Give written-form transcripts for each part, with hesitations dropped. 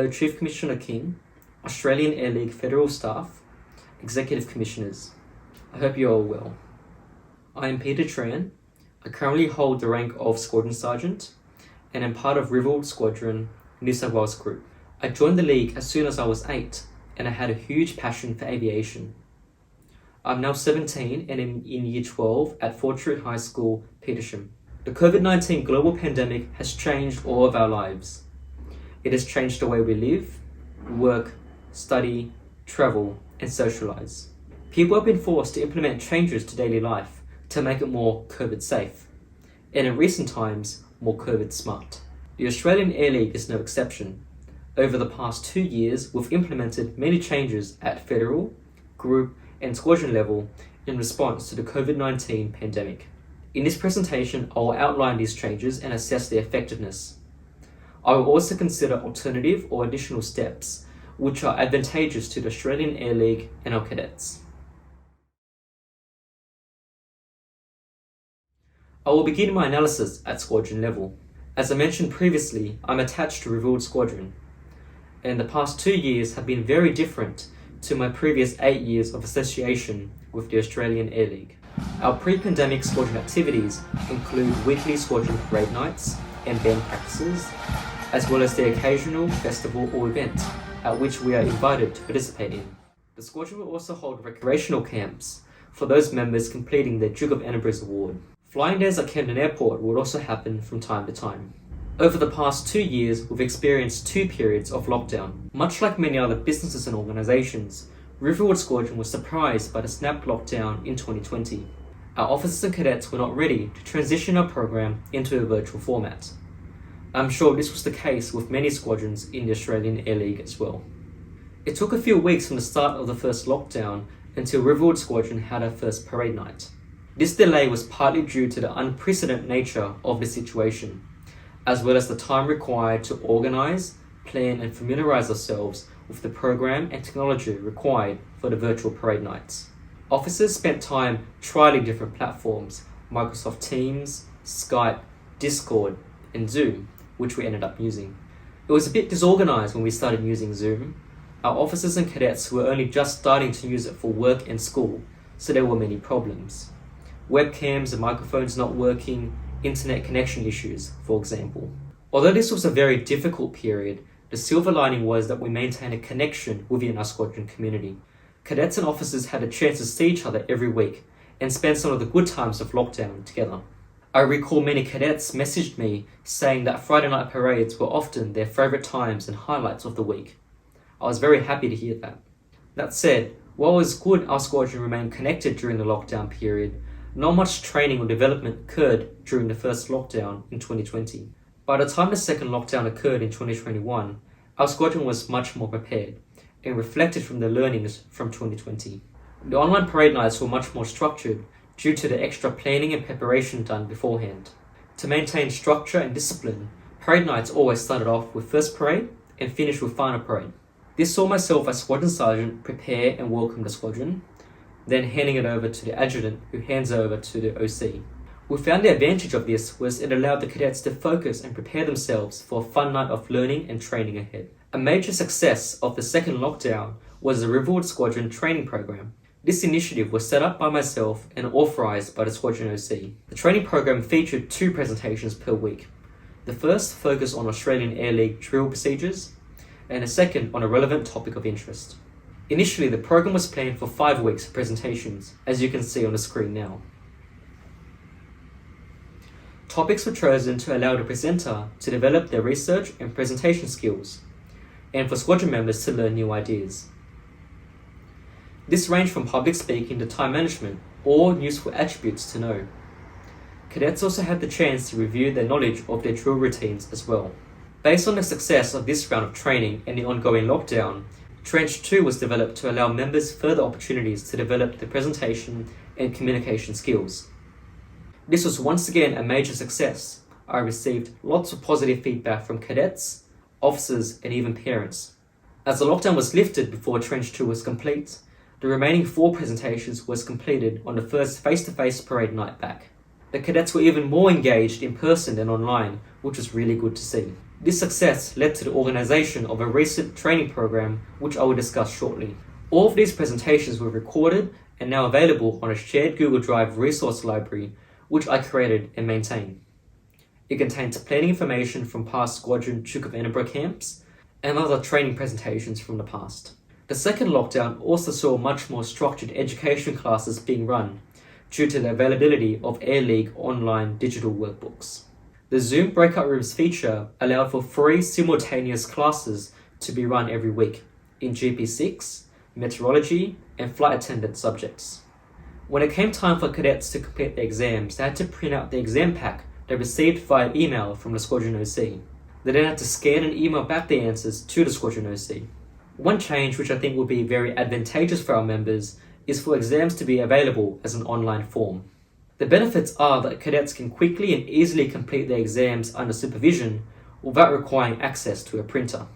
fellow Chief Commissioner King, Australian Air League Federal Staff, Executive Commissioners. I hope you are all well. I am Peter Tran. I currently hold the rank of Squadron Sergeant and am part of Riverwood Squadron New South Wales Group. I joined the League as soon as I was 8 and I had a huge passion for aviation. I'm now 17 and am in Year 12 at Fortune High School, Petersham. The COVID-19 global pandemic has changed all of our lives. It has changed the way we live, work, study, travel, and socialise. People have been forced to implement changes to daily life to make it more COVID safe, and in recent times, more COVID smart. The Australian Air League is no exception. Over the past 2 years, we've implemented many changes at federal, group, and squadron level in response to the COVID-19 pandemic. In this presentation, I will outline these changes and assess their effectiveness. I will also consider alternative or additional steps which are advantageous to the Australian Air League and our cadets. I will begin my analysis at squadron level. As I mentioned previously, I'm attached to Riverwood Squadron, and the past 2 years have been very different to my previous 8 years of association with the Australian Air League. Our pre-pandemic squadron activities include weekly squadron parade nights and band practices, as well as the occasional festival or event at which we are invited to participate in. The squadron will also hold recreational camps for those members completing their Duke of Edinburgh's award. Flying days at Camden Airport will also happen from time to time. Over the past 2 years, we've experienced 2 periods of lockdown. Much like many other businesses and organisations, Riverwood Squadron was surprised by the snap lockdown in 2020. Our officers and cadets were not ready to transition our program into a virtual format. I'm sure this was the case with many squadrons in the Australian Air League as well. It took a few weeks from the start of the first lockdown until Riverwood Squadron had our first parade night. This delay was partly due to the unprecedented nature of the situation, as well as the time required to organise, plan and familiarise ourselves with the program and technology required for the virtual parade nights. Officers spent time trialling different platforms, Microsoft Teams, Skype, Discord and Zoom, which we ended up using. It was a bit disorganised when we started using Zoom. Our officers and cadets were only just starting to use it for work and school, so there were many problems. Webcams and microphones not working, internet connection issues, for example. Although this was a very difficult period, the silver lining was that we maintained a connection within our squadron community. Cadets and officers had a chance to see each other every week and spend some of the good times of lockdown together. I recall many cadets messaged me saying that Friday night parades were often their favourite times and highlights of the week. I was very happy to hear that. That said, while it was good our squadron remained connected during the lockdown period, not much training or development occurred during the first lockdown in 2020. By the time the second lockdown occurred in 2021, our squadron was much more prepared and reflected from the learnings from 2020. The online parade nights were much more structured due to the extra planning and preparation done beforehand. To maintain structure and discipline, parade nights always started off with first parade and finished with final parade. This saw myself as Squadron Sergeant prepare and welcome the squadron, then handing it over to the adjutant who hands over to the OC. We found the advantage of this was it allowed the cadets to focus and prepare themselves for a fun night of learning and training ahead. A major success of the second lockdown was the Riverwood Squadron training program. This initiative was set up by myself and authorised by the Squadron OC. The training program featured 2 presentations per week. The first focused on Australian Air League drill procedures, and the second on a relevant topic of interest. Initially, the program was planned for 5 weeks of presentations, as you can see on the screen now. Topics were chosen to allow the presenter to develop their research and presentation skills, and for squadron members to learn new ideas. This ranged from public speaking to time management, or useful attributes to know. Cadets also had the chance to review their knowledge of their drill routines as well. Based on the success of this round of training and the ongoing lockdown, Tranche 2 was developed to allow members further opportunities to develop their presentation and communication skills. This was once again a major success. I received lots of positive feedback from cadets, officers and even parents. As the lockdown was lifted before Tranche 2 was complete, the remaining 4 presentations was completed on the first face-to-face parade night back. The cadets were even more engaged in person than online, which was really good to see. This success led to the organisation of a recent training program which I will discuss shortly. All of these presentations were recorded and now available on a shared Google Drive resource library which I created and maintain. It contains plenty of information from past Squadron Duke of Edinburgh camps and other training presentations from the past. The second lockdown also saw much more structured education classes being run due to the availability of Air League online digital workbooks. The Zoom breakout rooms feature allowed for 3 simultaneous classes to be run every week in GP6, meteorology, and flight attendant subjects. When it came time for cadets to complete their exams, they had to print out the exam pack they received via email from the Squadron OC. They then had to scan and email back the answers to the Squadron OC. One change which I think will be very advantageous for our members is for exams to be available as an online form. The benefits are that cadets can quickly and easily complete their exams under supervision without requiring access to a printer.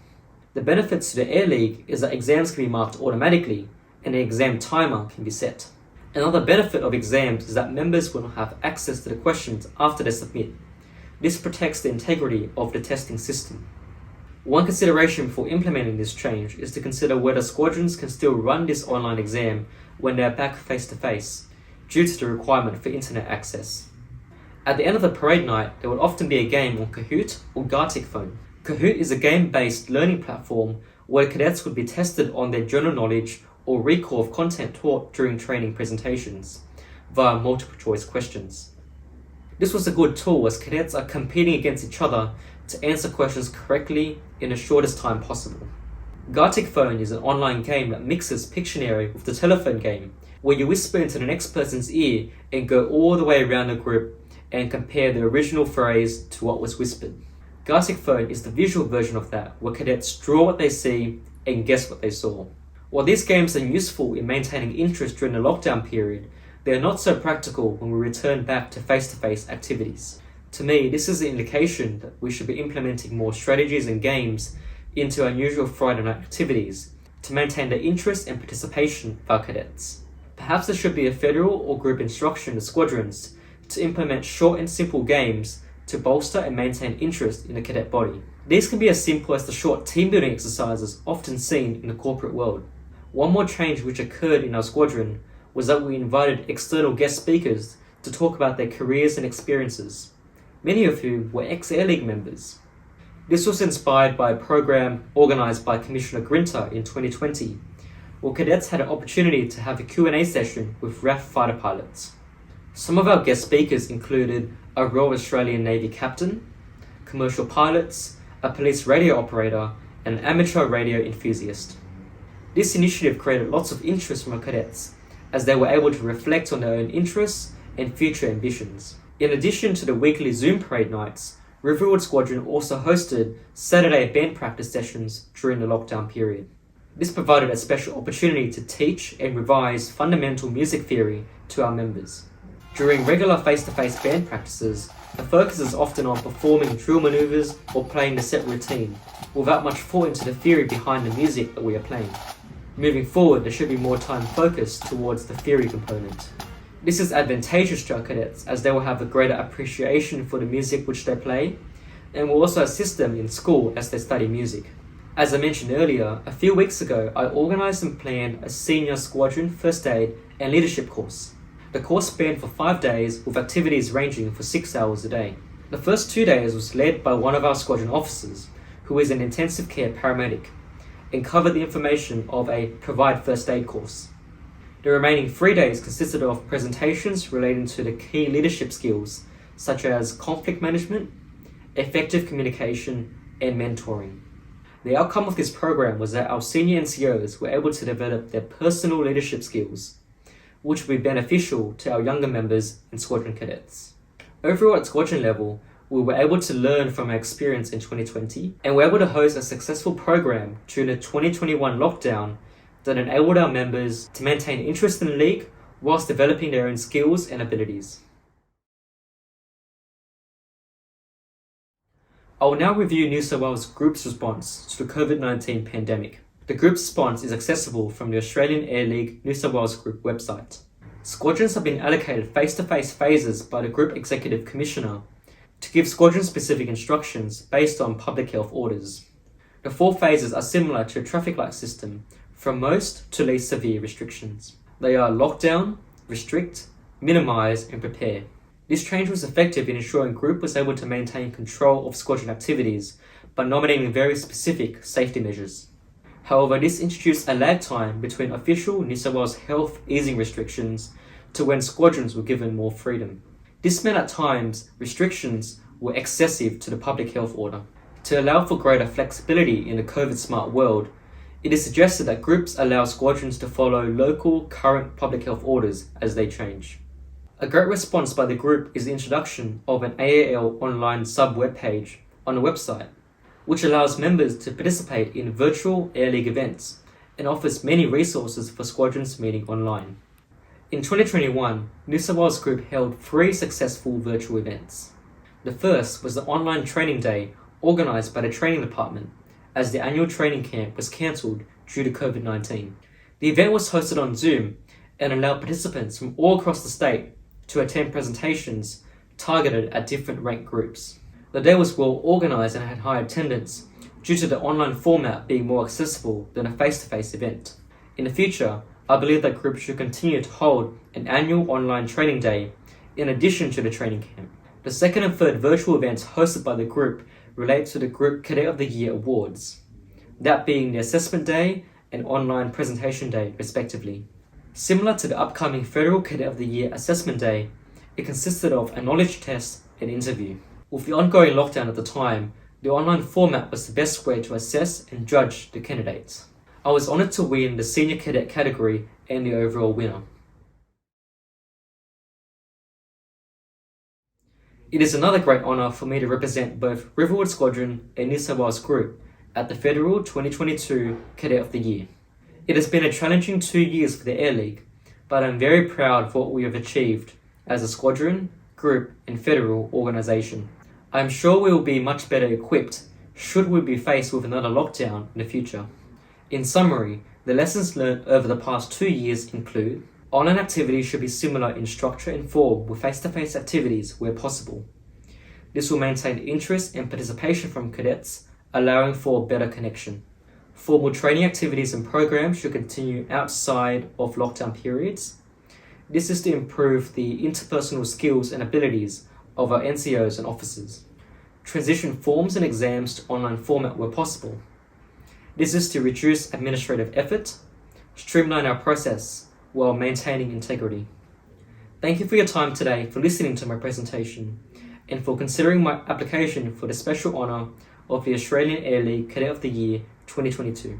The benefits to the Air League is that exams can be marked automatically and an exam timer can be set. Another benefit of exams is that members will not have access to the questions after they submit. This protects the integrity of the testing system. One consideration before implementing this change is to consider whether squadrons can still run this online exam when they are back face-to-face, due to the requirement for internet access. At the end of the parade night, there would often be a game on Kahoot or Gartic Phone. Kahoot is a game-based learning platform where cadets would be tested on their general knowledge or recall of content taught during training presentations via multiple choice questions. This was a good tool as cadets are competing against each other to answer questions correctly in the shortest time possible. Gartic Phone is an online game that mixes Pictionary with the telephone game, where you whisper into the next person's ear and go all the way around the group and compare the original phrase to what was whispered. Gartic Phone is the visual version of that, where cadets draw what they see and guess what they saw. While these games are useful in maintaining interest during the lockdown period, they are not so practical when we return back to face-to-face activities. To me, this is an indication that we should be implementing more strategies and games into our usual Friday night activities to maintain the interest and participation of our cadets. Perhaps there should be a federal or group instruction to squadrons to implement short and simple games to bolster and maintain interest in the cadet body. These can be as simple as the short team building exercises often seen in the corporate world. One more change which occurred in our squadron was that we invited external guest speakers to talk about their careers and experiences, many of whom were ex-Air League members. This was inspired by a program organised by Commissioner Grinter in 2020, where cadets had an opportunity to have a Q&A session with RAF fighter pilots. Some of our guest speakers included a Royal Australian Navy captain, commercial pilots, a police radio operator, and an amateur radio enthusiast. This initiative created lots of interest from our cadets, as they were able to reflect on their own interests and future ambitions. In addition to the weekly Zoom parade nights, Riverwood Squadron also hosted Saturday band practice sessions during the lockdown period. This provided a special opportunity to teach and revise fundamental music theory to our members. During regular face-to-face band practices, the focus is often on performing drill maneuvers or playing the set routine, without much thought into the theory behind the music that we are playing. Moving forward, there should be more time focused towards the theory component. This is advantageous to our cadets as they will have a greater appreciation for the music which they play, and will also assist them in school as they study music. As I mentioned earlier, a few weeks ago I organised and planned a senior squadron first aid and leadership course. The course spanned for 5 days with activities ranging for 6 hours a day. The first 2 days was led by one of our squadron officers, who is an intensive care paramedic, and covered the information of a Provide First Aid course. The remaining 3 days consisted of presentations relating to the key leadership skills, such as conflict management, effective communication, and mentoring. The outcome of this program was that our senior NCOs were able to develop their personal leadership skills, which will be beneficial to our younger members and squadron cadets. Overall at squadron level, we were able to learn from our experience in 2020 and were able to host a successful program during the 2021 lockdown that enabled our members to maintain interest in the league whilst developing their own skills and abilities. I will now review New South Wales Group's response to the COVID-19 pandemic. The group's response is accessible from the Australian Air League New South Wales Group website. Squadrons have been allocated face-to-face phases by the Group Executive Commissioner to give squadron-specific instructions based on public health orders. The 4 phases are similar to a traffic light system, from most to least severe restrictions. They are lockdown, restrict, minimize, and prepare. This change was effective in ensuring group was able to maintain control of squadron activities by nominating very specific safety measures. However, this introduced a lag time between official New South Wales health easing restrictions to when squadrons were given more freedom. This meant at times restrictions were excessive to the public health order. To allow for greater flexibility in the COVID-smart world, it is suggested that groups allow squadrons to follow local current public health orders as they change. A great response by the group is the introduction of an AAL online sub-web page on the website, which allows members to participate in virtual Air League events and offers many resources for squadrons meeting online. In 2021, New South Wales Group held 3 successful virtual events. The first was the online training day organised by the training department, as the annual training camp was cancelled due to COVID-19. The event was hosted on Zoom and allowed participants from all across the state to attend presentations targeted at different rank groups. The day was well organised and had high attendance due to the online format being more accessible than a face-to-face event. In the future, I believe that groups should continue to hold an annual online training day in addition to the training camp. The second and third virtual events hosted by the group relate to the Group Cadet of the Year awards, that being the Assessment Day and Online Presentation Day, respectively. Similar to the upcoming Federal Cadet of the Year Assessment Day, it consisted of a knowledge test and interview. With the ongoing lockdown at the time, the online format was the best way to assess and judge the candidates. I was honoured to win the Senior Cadet category and the overall winner. It is another great honour for me to represent both Riverwood Squadron and New South Wales Group at the Federal 2022 Cadet of the Year. It has been a challenging 2 years for the Air League, but I'm very proud of what we have achieved as a squadron, group and federal organisation. I am sure we will be much better equipped should we be faced with another lockdown in the future. In summary, the lessons learned over the past 2 years include: online activities should be similar in structure and form with face-to-face activities where possible. This will maintain interest and participation from cadets, allowing for better connection. Formal training activities and programs should continue outside of lockdown periods. This is to improve the interpersonal skills and abilities of our NCOs and officers. Transition forms and exams to online format where possible. This is to reduce administrative effort, streamline our process, while maintaining integrity. Thank you for your time today, for listening to my presentation, and for considering my application for the special honour of the Australian Air League Cadet of the Year 2022.